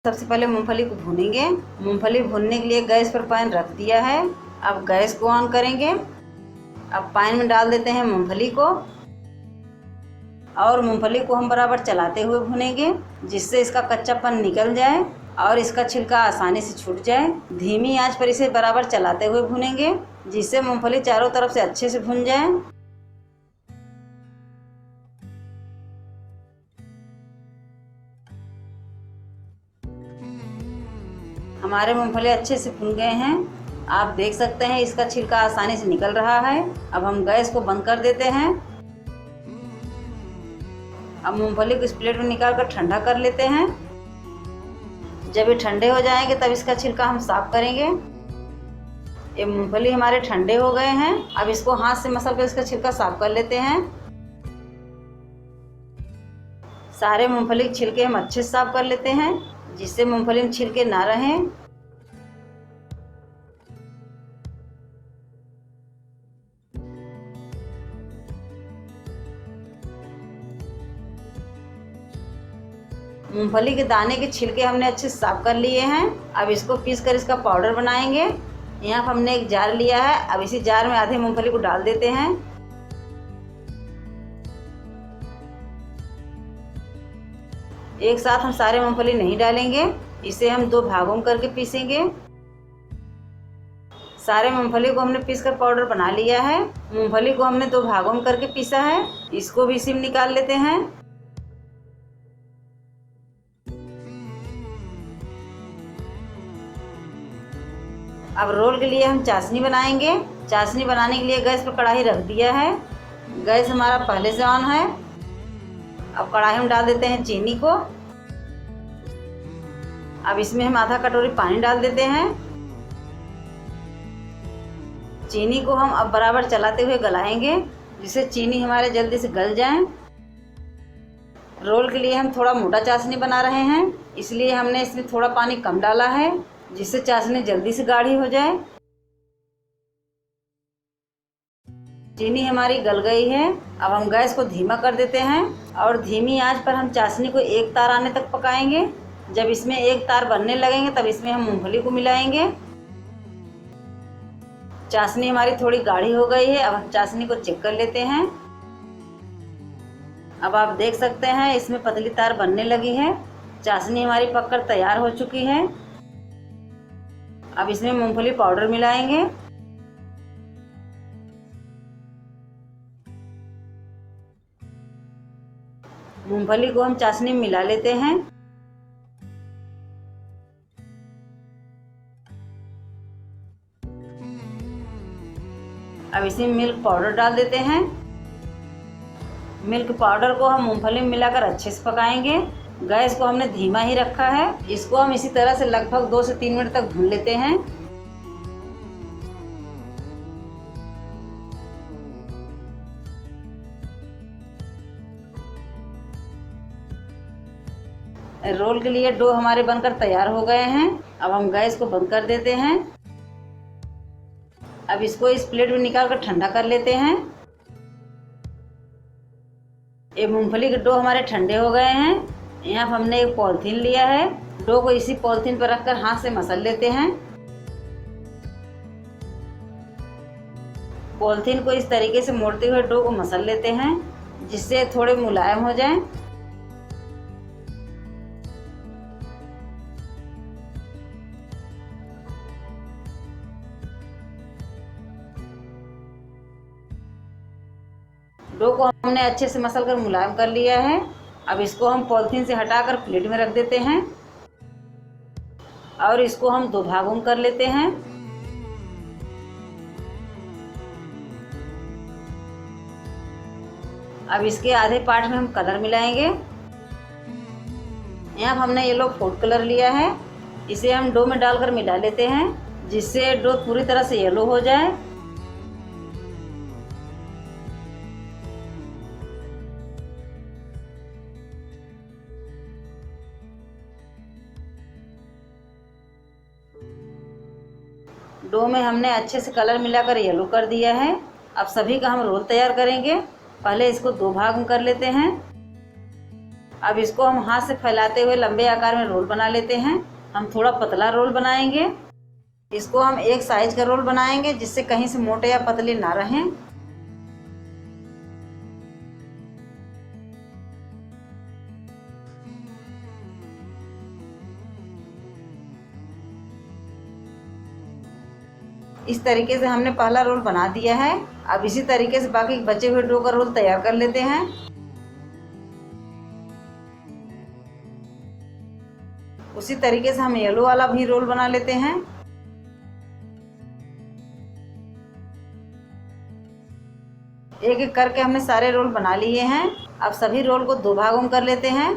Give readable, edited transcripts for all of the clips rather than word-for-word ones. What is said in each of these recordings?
सबसे पहले मूंगफली को भूनेंगे। मूंगफली भूनने के लिए गैस पर पैन रख दिया है। अब गैस को ऑन करेंगे। अब पैन में डाल देते हैं मूंगफली को और मूंगफली को हम बराबर चलाते हुए भूनेंगे जिससे इसका कच्चापन निकल जाए और इसका छिलका आसानी से छूट जाए। धीमी आंच पर इसे बराबर चलाते हुए भूनेंगे जिससे मूंगफली चारों तरफ से अच्छे से भुन जाए। हमारे मूंगफली अच्छे से भुन गए हैं। आप देख सकते हैं इसका छिलका आसानी से निकल रहा है। अब हम गैस को बंद कर देते हैं। अब मूंगफली को इस प्लेट में निकाल कर ठंडा कर लेते हैं। जब ये ठंडे हो जाएंगे तब इसका छिलका हम साफ करेंगे। ये मूंगफली हमारे ठंडे हो गए हैं। अब इसको हाथ से मसल कर इसका छिलका साफ कर लेते हैं। सारे मूंगफली के छिलके हम अच्छे से साफ कर लेते हैं जिससे मूंगफली में छिलके ना रहें। मूंगफली के दाने के छिलके हमने अच्छे से साफ कर लिए हैं। अब इसको पीस कर इसका पाउडर बनाएंगे। यहाँ पर हमने एक जार लिया है। अब इसी जार में आधे मूंगफली को डाल देते हैं। एक साथ हम सारे मूंगफली नहीं डालेंगे, इसे हम दो भागों में करके पीसेंगे। सारे मूंगफली को हमने पीस कर पाउडर बना लिया है। मूंगफली को हमने दो भागों में करके पीसा है, इसको भी इसी में निकाल लेते हैं। अब रोल के लिए हम चाशनी बनाएंगे। चाशनी बनाने के लिए गैस पर कढ़ाई रख दिया है। गैस हमारा पहले से ऑन है। अब कढ़ाई में डाल देते हैं चीनी को। अब इसमें हम आधा कटोरी पानी डाल देते हैं। चीनी को हम अब बराबर चलाते हुए गलाएंगे जिससे चीनी हमारे जल्दी से गल जाए। रोल के लिए हम थोड़ा मोटा चाशनी बना रहे हैं, इसलिए हमने इसमें थोड़ा पानी कम डाला है जिससे चाशनी जल्दी से गाढ़ी हो जाए। चीनी हमारी गल गई है। अब हम गैस को धीमा कर देते हैं और धीमी आंच पर हम चाशनी को एक तार आने तक पकाएंगे। जब इसमें एक तार बनने लगेंगे तब इसमें हम मूंगफली को मिलाएंगे। चाशनी हमारी थोड़ी गाढ़ी हो गई है। अब हम चाशनी को चेक कर लेते हैं। अब आप देख सकते हैं इसमें पतली तार बनने लगी है। चाशनी हमारी पककर तैयार हो चुकी है। अब इसमें मूंगफली पाउडर मिलाएंगे। मूंगफली को हम चाशनी में मिला लेते हैं। अब इसमें मिल्क पाउडर डाल देते हैं। मिल्क पाउडर को हम मूंगफली में मिलाकर अच्छे से पकाएंगे। गैस को हमने धीमा ही रखा है। इसको हम इसी तरह से लगभग 2 से 3 मिनट तक भून लेते हैं। रोल के लिए डो हमारे बनकर तैयार हो गए हैं। अब हम गैस को बंद कर देते हैं। अब इसको इस प्लेट में निकाल कर ठंडा कर लेते हैं। ये मूंगफली के डो हमारे ठंडे हो गए हैं। यहाँ पर हमने एक पॉलिथीन लिया है। डो को इसी पॉलिथीन पर रखकर हाथ से मसल लेते हैं। पॉलिथीन को इस तरीके से मोड़ते हुए डो को मसल लेते हैं जिससे थोड़े मुलायम हो जाएं। डो को हमने अच्छे से मसल कर मुलायम कर लिया है। अब इसको हम पॉलिथीन से हटाकर प्लेट में रख देते हैं और इसको हम दो भागों में कर लेते हैं। अब इसके आधे पार्ट में हम कलर मिलाएंगे। यहाँ हमने येलो फूड कलर लिया है। इसे हम डो में डालकर मिला लेते हैं जिससे डो पूरी तरह से येलो हो जाए। डो में हमने अच्छे से कलर मिलाकर येलो कर दिया है। अब सभी का हम रोल तैयार करेंगे। पहले इसको दो भाग में कर लेते हैं। अब इसको हम हाथ से फैलाते हुए लंबे आकार में रोल बना लेते हैं। हम थोड़ा पतला रोल बनाएंगे। इसको हम एक साइज का रोल बनाएंगे जिससे कहीं से मोटे या पतले ना रहें। इस तरीके से हमने पहला रोल बना दिया है। अब इसी तरीके से बाकी बचे हुए डो का रोल तैयार कर लेते हैं। उसी तरीके से हम येलो वाला भी रोल बना लेते हैं। एक एक करके हमने सारे रोल बना लिए हैं। अब सभी रोल को 2 भागों में कर लेते हैं।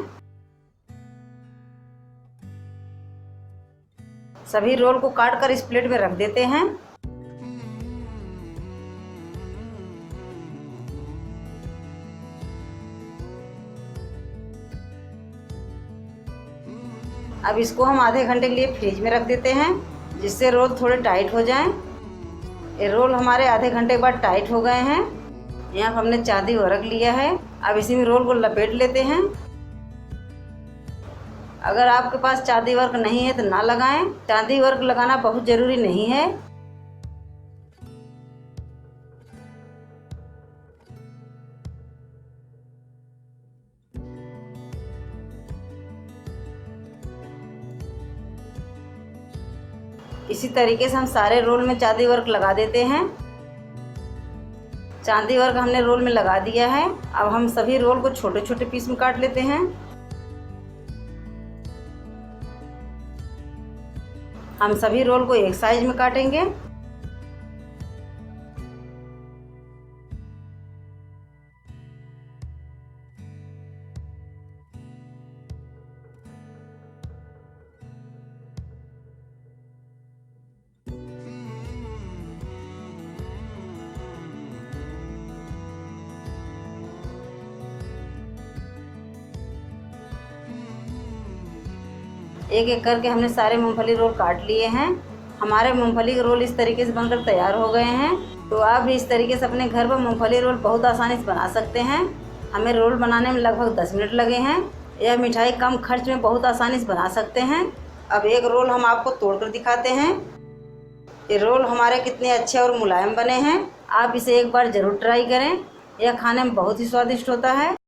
सभी रोल को काट कर इस प्लेट में रख देते हैं। अब इसको हम आधे घंटे के लिए फ्रिज में रख देते हैं जिससे रोल थोड़े टाइट हो जाएं। ये रोल हमारे आधे घंटे के बाद टाइट हो गए हैं। यहाँ हमने चांदी वर्क लिया है। अब इसी में रोल को लपेट लेते हैं। अगर आपके पास चांदी वर्क नहीं है तो ना लगाएं। चांदी वर्क लगाना बहुत ज़रूरी नहीं है। इसी तरीके से हम सारे रोल में चांदी वर्क लगा देते हैं। चांदी वर्क हमने रोल में लगा दिया है। अब हम सभी रोल को छोटे छोटे पीस में काट लेते हैं। हम सभी रोल को एक साइज में काटेंगे। एक एक करके हमने सारे मूंगफली रोल काट लिए हैं। हमारे मूंगफली के रोल इस तरीके से बनकर तैयार हो गए हैं। तो आप भी इस तरीके से अपने घर पर मूंगफली रोल बहुत आसानी से बना सकते हैं। हमें रोल बनाने में लगभग 10 मिनट लगे हैं। यह मिठाई कम खर्च में बहुत आसानी से बना सकते हैं। अब एक रोल हम आपको तोड़कर दिखाते हैं। ये रोल हमारे कितने अच्छे और मुलायम बने हैं। आप इसे एक बार ज़रूर ट्राई करें। यह खाने में बहुत ही स्वादिष्ट होता है।